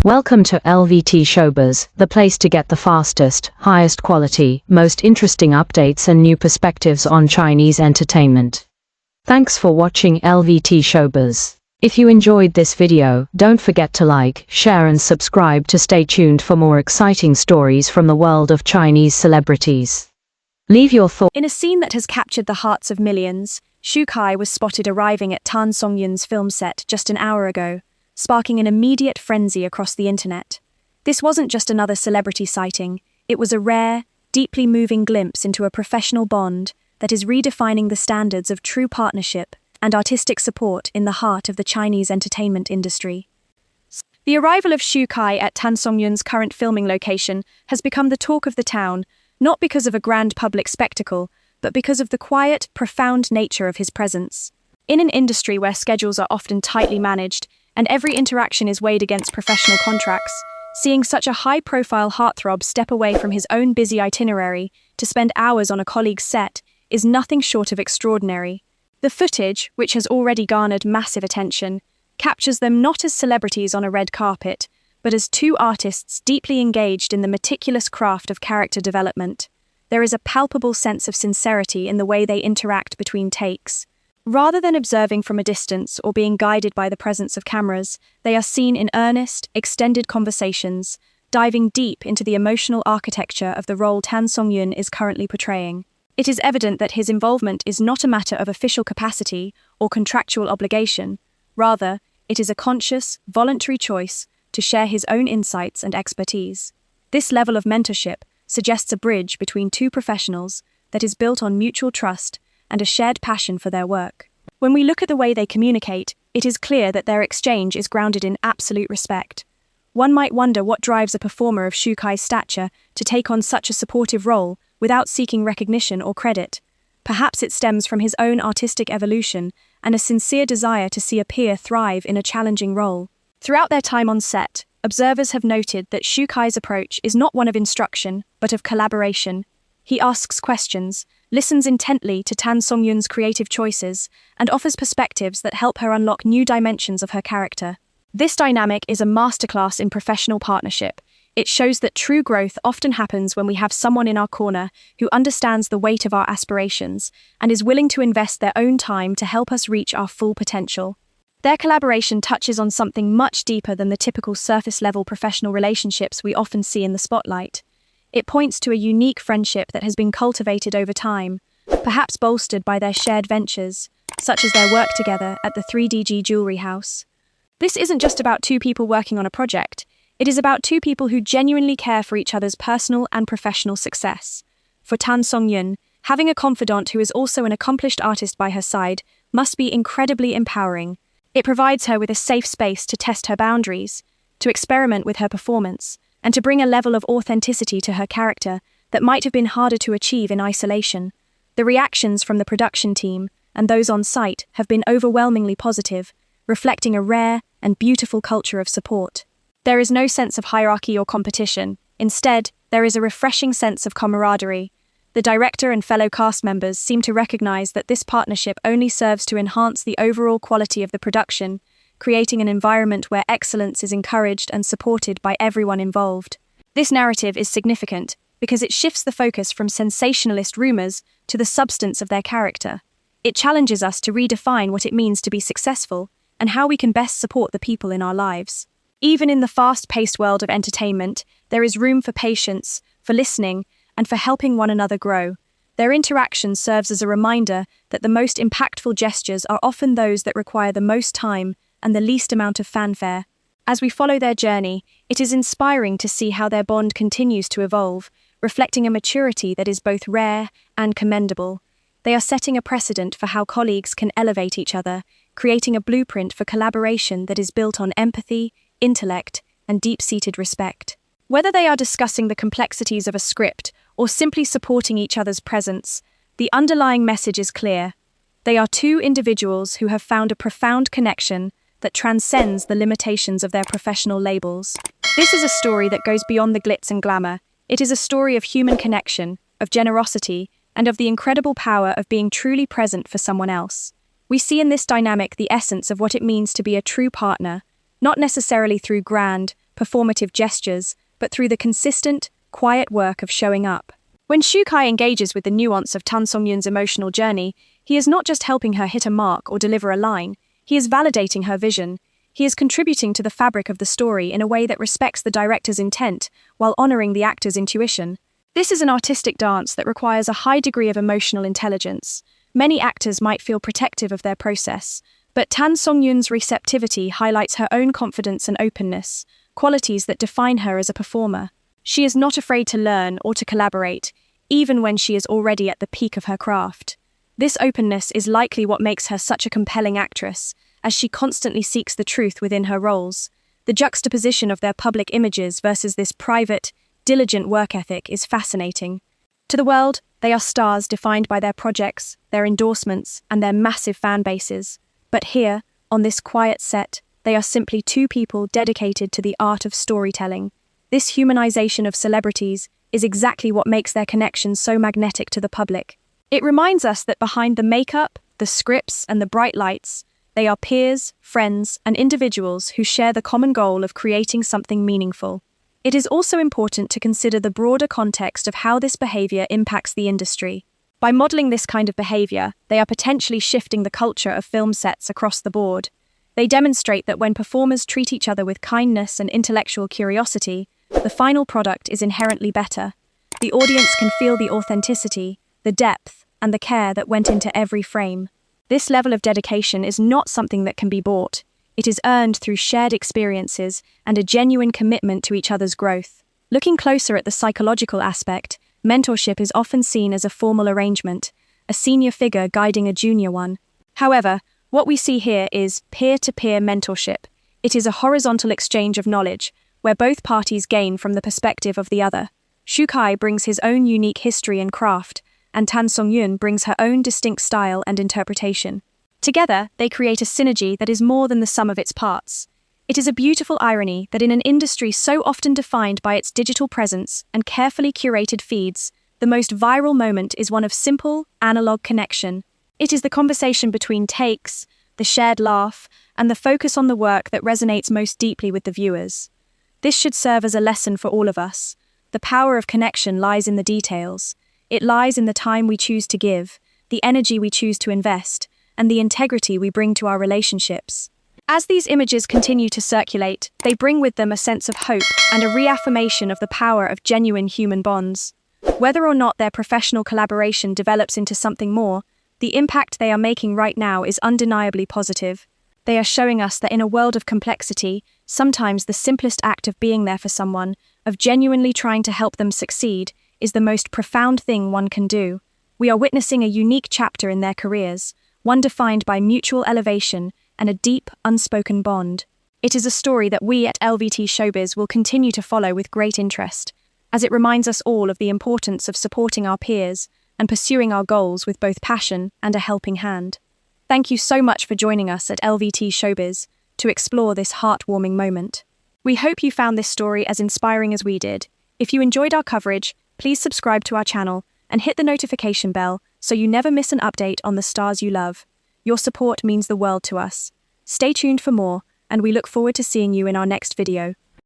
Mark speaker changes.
Speaker 1: Welcome to LVT-SHOWBIZ, the place to get the fastest, highest quality, most interesting updates and new perspectives on Chinese entertainment. Thanks for watching LVT-SHOWBIZ. If you enjoyed this video, don't forget to like, share and subscribe to stay tuned for more exciting stories from the world of Chinese celebrities. Leave your thoughts.
Speaker 2: In a scene that has captured the hearts of millions, Shu Kai was spotted arriving at Tan Songyun's film set just an hour ago, sparking an immediate frenzy across the internet. This wasn't just another celebrity sighting, it was a rare, deeply moving glimpse into a professional bond that is redefining the standards of true partnership and artistic support in the heart of the Chinese entertainment industry. The arrival of Shu Kai at Tan Songyun's current filming location has become the talk of the town, not because of a grand public spectacle, but because of the quiet, profound nature of his presence. In an industry where schedules are often tightly managed, and every interaction is weighed against professional contracts, seeing such a high-profile heartthrob step away from his own busy itinerary to spend hours on a colleague's set is nothing short of extraordinary. The footage, which has already garnered massive attention, captures them not as celebrities on a red carpet, but as two artists deeply engaged in the meticulous craft of character development. There is a palpable sense of sincerity in the way they interact between takes. Rather than observing from a distance or being guided by the presence of cameras, they are seen in earnest, extended conversations, diving deep into the emotional architecture of the role Tan Songyun is currently portraying. It is evident that his involvement is not a matter of official capacity or contractual obligation. Rather, it is a conscious, voluntary choice to share his own insights and expertise. This level of mentorship suggests a bridge between two professionals that is built on mutual trust and a shared passion for their work. When we look at the way they communicate, it is clear that their exchange is grounded in absolute respect. One might wonder what drives a performer of Shu Kai's stature to take on such a supportive role without seeking recognition or credit. Perhaps it stems from his own artistic evolution and a sincere desire to see a peer thrive in a challenging role. Throughout their time on set, observers have noted that Shu Kai's approach is not one of instruction, but of collaboration. He asks questions, listens intently to Tan Songyun's creative choices, and offers perspectives that help her unlock new dimensions of her character. This dynamic is a masterclass in professional partnership. It shows that true growth often happens when we have someone in our corner who understands the weight of our aspirations and is willing to invest their own time to help us reach our full potential. Their collaboration touches on something much deeper than the typical surface-level professional relationships we often see in the spotlight. It points to a unique friendship that has been cultivated over time, perhaps bolstered by their shared ventures, such as their work together at the 3DG jewelry house. This isn't just about two people working on a project, it is about two people who genuinely care for each other's personal and professional success. For Tan Songyun, having a confidant who is also an accomplished artist by her side must be incredibly empowering. It provides her with a safe space to test her boundaries, to experiment with her performance, and to bring a level of authenticity to her character that might have been harder to achieve in isolation. The reactions from the production team and those on site have been overwhelmingly positive, reflecting a rare and beautiful culture of support. There is no sense of hierarchy or competition. Instead, there is a refreshing sense of camaraderie. The director and fellow cast members seem to recognize that this partnership only serves to enhance the overall quality of the production, creating an environment where excellence is encouraged and supported by everyone involved. This narrative is significant because it shifts the focus from sensationalist rumors to the substance of their character. It challenges us to redefine what it means to be successful and how we can best support the people in our lives. Even in the fast-paced world of entertainment, there is room for patience, for listening, and for helping one another grow. Their interaction serves as a reminder that the most impactful gestures are often those that require the most time and the least amount of fanfare. As we follow their journey, it is inspiring to see how their bond continues to evolve, reflecting a maturity that is both rare and commendable. They are setting a precedent for how colleagues can elevate each other, creating a blueprint for collaboration that is built on empathy, intellect, and deep-seated respect. Whether they are discussing the complexities of a script or simply supporting each other's presence, the underlying message is clear. They are two individuals who have found a profound connection that transcends the limitations of their professional labels. This is a story that goes beyond the glitz and glamour. It is a story of human connection, of generosity, and of the incredible power of being truly present for someone else. We see in this dynamic the essence of what it means to be a true partner, not necessarily through grand, performative gestures, but through the consistent, quiet work of showing up. When Shukai engages with the nuance of Tan Songyun's emotional journey, he is not just helping her hit a mark or deliver a line, he is validating her vision. He is contributing to the fabric of the story in a way that respects the director's intent while honoring the actor's intuition. This is an artistic dance that requires a high degree of emotional intelligence. Many actors might feel protective of their process, but Tan Songyun's receptivity highlights her own confidence and openness, qualities that define her as a performer. She is not afraid to learn or to collaborate, even when she is already at the peak of her craft. This openness is likely what makes her such a compelling actress, as she constantly seeks the truth within her roles. The juxtaposition of their public images versus this private, diligent work ethic is fascinating. To the world, they are stars defined by their projects, their endorsements, and their massive fan bases. But here, on this quiet set, they are simply two people dedicated to the art of storytelling. This humanization of celebrities is exactly what makes their connections so magnetic to the public. It reminds us that behind the makeup, the scripts, and the bright lights, they are peers, friends, and individuals who share the common goal of creating something meaningful. It is also important to consider the broader context of how this behavior impacts the industry. By modeling this kind of behavior, they are potentially shifting the culture of film sets across the board. They demonstrate that when performers treat each other with kindness and intellectual curiosity, the final product is inherently better. The audience can feel the authenticity, the depth, and the care that went into every frame. This level of dedication is not something that can be bought. It is earned through shared experiences and a genuine commitment to each other's growth. Looking closer at the psychological aspect, mentorship is often seen as a formal arrangement, a senior figure guiding a junior one. However, what we see here is peer-to-peer mentorship. It is a horizontal exchange of knowledge, where both parties gain from the perspective of the other. Shukai brings his own unique history and craft, and Tan Songyun brings her own distinct style and interpretation. Together, they create a synergy that is more than the sum of its parts. It is a beautiful irony that in an industry so often defined by its digital presence and carefully curated feeds, the most viral moment is one of simple, analog connection. It is the conversation between takes, the shared laugh, and the focus on the work that resonates most deeply with the viewers. This should serve as a lesson for all of us. The power of connection lies in the details. It lies in the time we choose to give, the energy we choose to invest, and the integrity we bring to our relationships. As these images continue to circulate, they bring with them a sense of hope and a reaffirmation of the power of genuine human bonds. Whether or not their professional collaboration develops into something more, the impact they are making right now is undeniably positive. They are showing us that in a world of complexity, sometimes the simplest act of being there for someone, of genuinely trying to help them succeed, is the most profound thing one can do. We are witnessing a unique chapter in their careers, one defined by mutual elevation and a deep, unspoken bond. It is a story that we at LVT-SHOWBIZ will continue to follow with great interest, as it reminds us all of the importance of supporting our peers and pursuing our goals with both passion and a helping hand. Thank you so much for joining us at LVT-SHOWBIZ to explore this heartwarming moment. We hope you found this story as inspiring as we did. If you enjoyed our coverage, please subscribe to our channel and hit the notification bell so you never miss an update on the stars you love. Your support means the world to us. Stay tuned for more, and we look forward to seeing you in our next video.